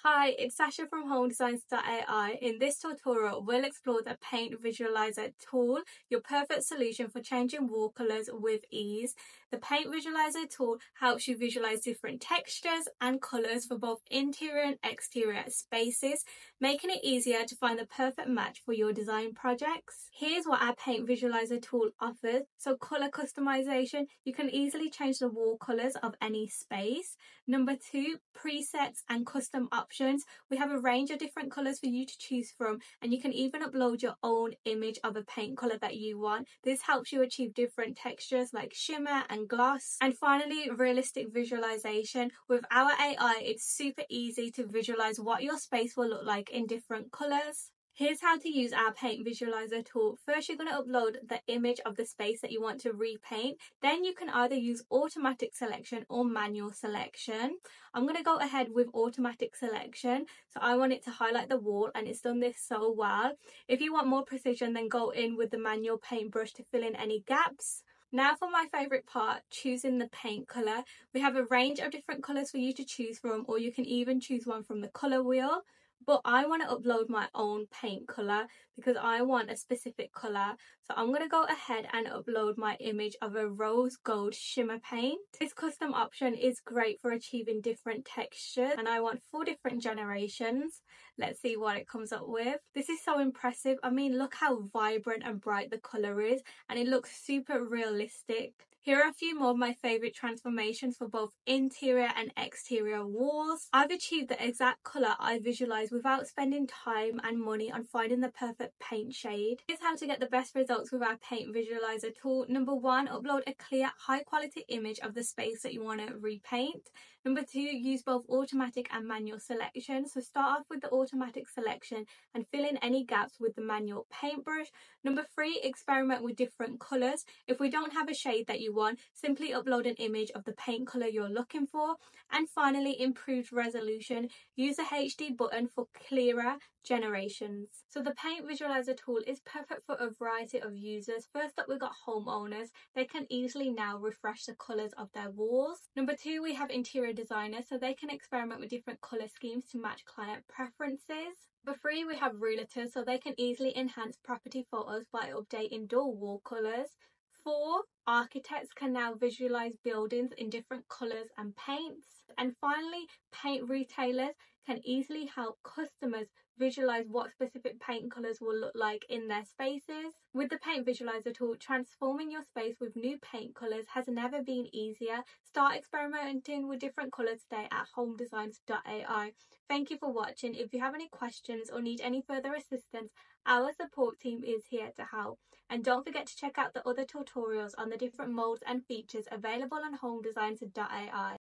Hi, it's Sasha from HomeDesigns AI. In this tutorial, we'll explore the Paint Visualizer tool, your perfect solution for changing wall colors with ease. The Paint Visualizer tool helps you visualize different textures and colors for both interior and exterior spaces, making it easier to find the perfect match for your design projects. Here's what our Paint Visualizer tool offers. So color customization, you can easily change the wall colors of any space. Number 2, presets and custom options. We have a range of different colours for you to choose from, and you can even upload your own image of a paint colour that you want. This helps you achieve different textures like shimmer and gloss. And finally, realistic visualization. With our AI, it's super easy to visualize what your space will look like in different colours. Here's how to use our Paint Visualizer tool. First, you're going to upload the image of the space that you want to repaint. Then you can either use automatic selection or manual selection. I'm going to go ahead with automatic selection. So I want it to highlight the wall, and it's done this so well. If you want more precision, then go in with the manual paintbrush to fill in any gaps. Now for my favourite part, choosing the paint colour. We have a range of different colours for you to choose from, or you can even choose one from the colour wheel. But I want to upload my own paint colour because I want a specific colour. So I'm going to go ahead and upload my image of a rose gold shimmer paint. This custom option is great for achieving different textures, and I want 4 different generations. Let's see what it comes up with. This is so impressive. I mean, look how vibrant and bright the colour is, and it looks super realistic. Here are a few more of my favourite transformations for both interior and exterior walls. I've achieved the exact colour I visualised without spending time and money on finding the perfect paint shade. Here's how to get the best results with our Paint Visualizer tool. Number 1, upload a clear, high quality image of the space that you want to repaint. Number 2, use both automatic and manual selection. So start off with the automatic selection and fill in any gaps with the manual paintbrush. Number 3, experiment with different colours. If we don't have a shade that you want, simply upload an image of the paint colour you're looking for. And finally, improved resolution. Use the HD button for clearer generations. So the Paint Visualizer tool is perfect for a variety of users. First up, we've got homeowners. They can easily now refresh the colours of their walls. Number 2, we have interior designers, so they can experiment with different colour schemes to match client preferences. Number 3, we have realtors, so they can easily enhance property photos by updating door wall colours. 4, architects can now visualise buildings in different colours and paints. And finally, paint retailers can easily help customers visualise what specific paint colours will look like in their spaces. With the Paint Visualizer tool, transforming your space with new paint colours has never been easier. Start experimenting with different colours today at HomeDesigns AI. Thank you for watching. If you have any questions or need any further assistance, our support team is here to help. And don't forget to check out the other tutorials on the different modes and features available on HomeDesigns AI.